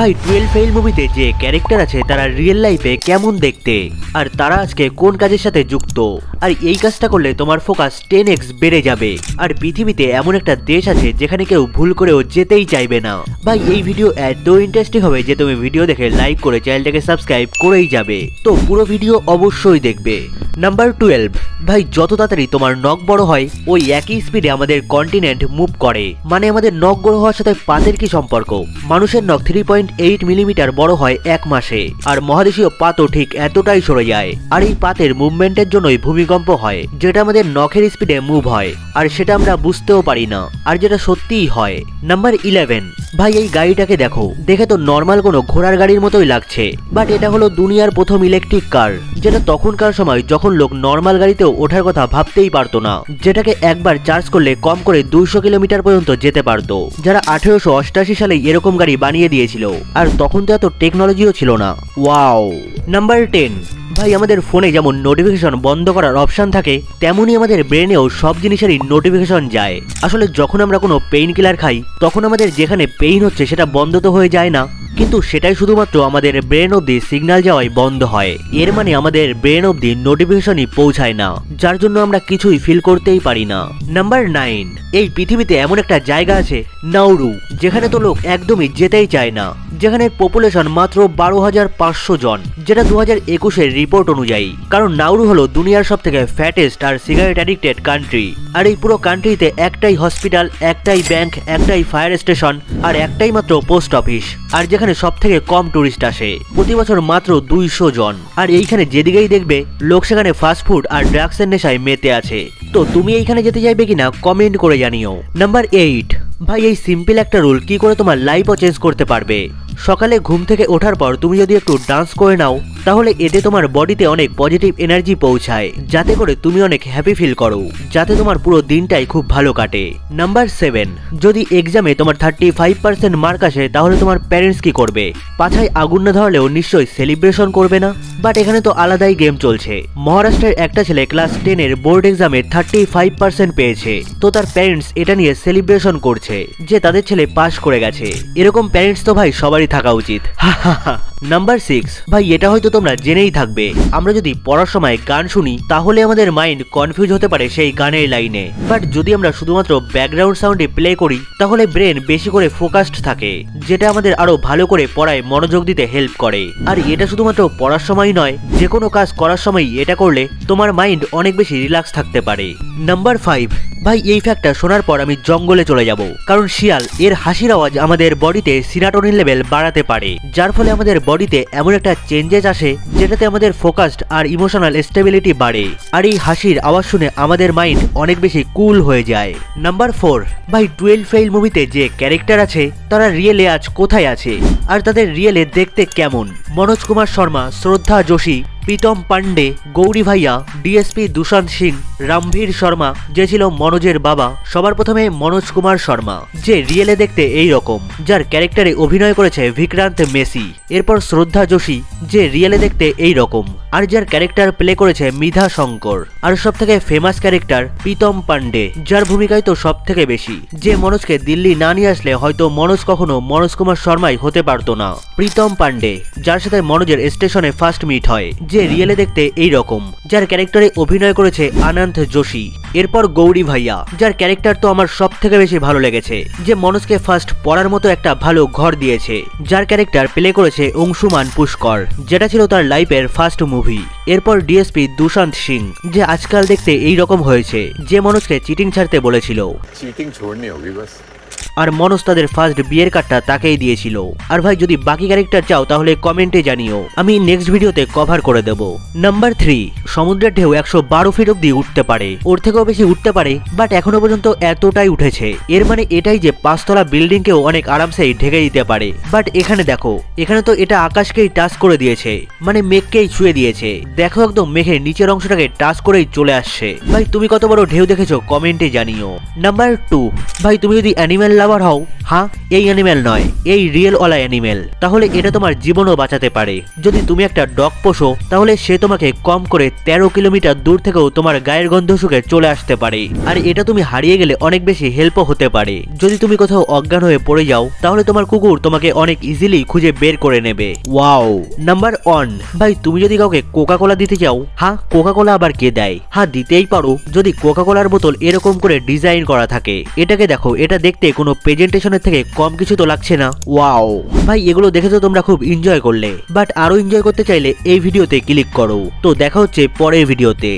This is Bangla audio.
ভাই 12 ফেল মুভিতে যে ক্যারেক্টার আছে তারা রিয়েল লাইফে কেমন দেখতে, আর তারা আজকে কোন কাজের সাথে যুক্ত, আর এই কাজটা করলে তোমার ফোকাস 10x বেড়ে যাবে। আর পৃথিবীতে এমন একটা দেশ আছে যেখানে কেউ ভুল করেও যেতেই চাইবে না। ভাই এই ভিডিও এত ইন্টারেস্টিং হবে যে তুমি ভিডিও দেখে লাইক করে চ্যানেলটাকে সাবস্ক্রাইব করেই যাবে, তো পুরো ভিডিও অবশ্যই দেখবে। নাম্বার 12, ভাই যত তাড়াতাড়ি তোমার নখ বড় হয় ওই একই স্পিডে আমাদের কন্টিনেন্ট মুভ করে। মানে আমাদের নখ বড় হওয়ার সাথে পাতের কি সম্পর্ক? মানুষের নখ 3.8 মিলিমিটার বড় হয় এক মাসে, আর মহাদেশীয় পাতও ঠিক এতটাই সরে যায়। আর এই পাতের মুভমেন্টের জন্যই ভূমিকম্প হয়, যেটা আমাদের নখের স্পিডে মুভ হয়, আর সেটা আমরা বুঝতেও পারি না, আর যেটা সত্যিই হয়। নাম্বার 11, ভাই এই গাড়িটাকে দেখো, দেখে তো নর্মাল কোনো ঘোড়ার গাড়ির মতোই লাগছে, বাট এটা হলো দুনিয়ার প্রথম ইলেকট্রিক কার, যেটা তখনকার সময় যখন লোক নর্মাল গাড়িতেও ওঠার কথা ভাবতেই পারতো না, যেটাকে একবার চার্জ করলে কম করে 200 কিলোমিটার পর্যন্ত যেতে পারতো, যারা 1888 সালে এরকম গাড়ি বানিয়ে দিয়েছিল, আর তখন তো এত টেকনোলজিও ছিল না। ওয়াও। নাম্বার 10, ভাই আমাদের ফোনে যেমন নোটিফিকেশন বন্ধ করার অপশন থাকে, তেমনই আমাদের ব্রেনেও সব জিনিসেরই নোটিফিকেশন যায়। আসলে যখন আমরা কোনো পেইন কিলার খাই তখন আমাদের যেখানে পেইন হচ্ছে সেটা বন্ধ তো হয়ে যায় না, কিন্তু সেটাই শুধুমাত্র আমাদের ব্রেন অবধি সিগন্যাল যাওয়াই বন্ধ হয়। এর মানে আমাদের ব্রেন অবধি নোটিফিকেশনই পৌঁছায় না, যার জন্য আমরা কিছুই ফিল করতেই পারি না। নাম্বার 9, এই পৃথিবীতে এমন একটা জায়গা আছে নাউরু, যেখানে তো লোক একদমই যেতেই চায় না, যেখানে পপুলেশন মাত্র 12,500 জন, যেটা 2021-এর রিপোর্ট অনুযায়ী। কারণ নাউরু হলো দুনিয়ার সব থেকে ফ্যাটেস্ট আর সিগারেট অ্যাডিক্টেড কান্ট্রি, আর এই পুরো কান্ট্রিতে একটাই হসপিটাল, একটাই ব্যাংক, একটাই ফায়ার স্টেশন, আর একটাই মাত্র পোস্ট অফিস, আর যেখানে সব থেকে কম টুরিস্ট আসে, প্রতি বছর মাত্র 200 জন। আর এইখানে যেদিকেই দেখবে লোক সেখানে ফাস্টফুড আর ড্রাগসের নেশায় মেতে আছে। তো তুমি এইখানে যেতে চাইবে কিনা কমেন্ট করে জানিও। নাম্বার 8, ভাই এই সিম্পল একটা রুল কি করে তোমার লাইফও চেঞ্জ করতে পারবে। সকালে ঘুম থেকে ওঠার পর তুমি যদি একটু ডান্স করে নাও, তাহলে এতে তোমার বডিতে অনেক পজিটিভ এনার্জি পৌঁছায়, যাতে করে তুমি অনেক হ্যাপি ফিল করো, যাতে তোমার পুরো দিনটাই খুব ভালো কাটে। নাম্বার 7, যদি এক্সামে তোমার 35% মার্ক আসে তাহলে তোমার প্যারেন্টস কি করবে? পাছায় আগুন না ধরলেও নিশ্চয়ই সেলিব্রেশন করবে না? বাট এখানে তো আলাদাই গেম চলছে। মহারাষ্ট্রের একটা ছেলে ক্লাস 10-এর বোর্ড এক্সামে 35% পেয়েছে, তো তার প্যারেন্টস এটা নিয়ে সেলিব্রেশন করছে যে তাদের ছেলে পাস করে গেছে। এরকম প্যারেন্টস তো ভাই সবারই থাকা উচিত। নাম্বার 6, ভাই এটা হয়তো তোমরা জেনেই থাকবে, আমরা যদি পড়ার সময় গান শুনি তাহলে আমাদের মাইন্ড কনফিউজ হতে পারে সেই গানের লাইনে, বাট যদি আমরা শুধুমাত্র ব্যাকগ্রাউন্ড সাউন্ডে প্লে করি তাহলে ব্রেন বেশি করে ফোকাসড থাকে, যেটা আমাদের আরো ভালো করে পড়ায় মনোযোগ দিতে হেল্প করে। আর এটা শুধুমাত্র পড়ার সময় নয়, যে কোনো কাজ করার সময় এটা করলে তোমার মাইন্ড অনেক বেশি রিল্যাক্স থাকতে পারে। নাম্বার 5, ভাই এই ফ্যাক্টটা শোনার পর আমি জঙ্গলে চলে যাব, কারণ শিয়াল এর হাসির আওয়াজ আমাদের বডিতে সিরাটোনিন লেভেল বাড়াতে পারে, যার ফলে আমাদের বডিতে এমন একটা চেঞ্জেস আসে যেটাতে আমাদের ফোকাসড আর ইমোশনাল স্টেবিলিটি বাড়ে, আর এই হাসির আওয়াজ শুনে আমাদের মাইন্ড অনেক বেশি কুল হয়ে যায়। নাম্বার 4, ভাই 12 ফেল মুভিতে যে ক্যারেক্টার আছে তারা রিয়েলে আজ কোথায় আছে, আর তাদের রিয়েলে দেখতে কেমন? মনোজ কুমার শর্মা, শ্রদ্ধা যোশী, প্রীতম পান্ডে, গৌরী ভাইয়া, ডিএসপি দুশান্ত সিং, রামভীর শর্মা যে ছিল মনোজের বাবা। সবার প্রথমে মনোজ কুমার শর্মা, যে রিয়েলে দেখতে এই রকম, যার ক্যারেক্টারে অভিনয় করেছে বিক্রান্ত মেসি। এরপর শ্রদ্ধা যোশী, যে রিয়েলে দেখতে এই রকম, আর যার ক্যারেক্টার প্লে করেছে মিধা শঙ্কর। আর সব থেকে ফেমাস ক্যারেক্টার প্রীতম পান্ডে, যার ভূমিকায় তো সব থেকে বেশি, যে মনোজকে দিল্লি না নিয়ে আসলে হয়তো মনোজ কখনো মনোজ কুমার শর্মাই হতে পারতো না। প্রীতম পান্ডে, যার সাথে মনোজের স্টেশনে ফার্স্ট মিট হয়, যে রিয়েলে দেখতে এই রকম, যার ক্যারেক্টারে অভিনয় করেছে আনন্ত যোশী। এরপর গৌরী ভাইয়া, যার ক্যারেক্টার তো আমার সব থেকে বেশি ভালো লেগেছে, যে মনোজকে ফার্স্ট পড়ার মতো একটা ভালো ঘর দিয়েছে, যার ক্যারেক্টার প্লে করেছে অংশুমান পুষ্কর, যেটা ছিল তার লাইফের ফার্স্ট মুভি। এরপর ডিএসপি দুশান্ত সিং, যে আজকাল দেখতে এই রকম হয়েছে, যে মনোজকে চিটিং ছাড়তে বলেছিল, चीटिंग छोड़नी होगी बस। আর মনোজ তাদের ফার্স্ট বিয়ের কার্ডটা তাকেই দিয়েছিল। আর ভাই যদি বাকি ক্যারেক্টার চাও তাহলে কমেন্টে জানিও, আমি নেক্সট ভিডিওতে কভার করে দেব। নাম্বার 3, সমুদ্রের ঢেউ 112 ফিট অব্দি উঠতে পারে, ওর থেকেও বেশি উঠতে পারে, বাট এখনো পর্যন্ত এতটাই উঠেছে। এর মানে এটাই যে 5তলা বিল্ডিংকেও অনেক আরামসেই ঢেকে দিতে পারে। বাট এখানে দেখো, এখানে তো এটা আকাশকেই টাচ করে দিয়েছে, মানে মেঘকেই ছুঁয়ে দিয়েছে। দেখো একদম মেঘের নিচের অংশটাকে টাচ করেই চলে আসছে। ভাই তুমি কত বড় ঢেউ দেখেছো কমেন্টে জানিও। নাম্বার 2, ভাই তুমি যদি অ্যানিমেল অ্যানিমেল লাভার হও, হ্যাঁ এই অ্যানিমেল নয়, এই রিয়েল ওয়ালা অ্যানিমেল, তাহলে এটা তোমার জীবনও বাঁচাতে পারে। যদি তুমি একটা ডগ পোষো তাহলে সে তোমাকে কম করে 13 কিলোমিটার দূর থেকেও তোমার গায়ের গন্ধ শুকে চলে আসতে পারে। আর এটা তুমি হারিয়ে গেলে অনেক বেশি হেল্পও হতে পারে। যদি তুমি কোথাও অজ্ঞান হয়ে পড়ে যাও তাহলে তোমার কুকুর তোমাকে অনেক ইজিলি খুঁজে বের করে নেবে। ওয়াও। নাম্বার 1, ভাই তুমি যদি কাউকে কোকা কোলা দিতে চাও, হ্যাঁ কোকা কোলা আবার কে দেয়, হ্যাঁ দিতেই পারো যদি কোকা কোলার বোতল এরকম করে ডিজাইন করা থাকে। এটাকে দেখো, এটা দেখতে কোনো প্রেজেন্টেশনের থেকে কম কিছু তো লাগছে না। ওয়াও ভাই, এগুলো দেখে তো তোমরা খুব এনজয় করলে, বাট আরো এনজয় করতে চাইলে এই ভিডিওতে ক্লিক করো। তো দেখা হচ্ছে পরের ভিডিওতে।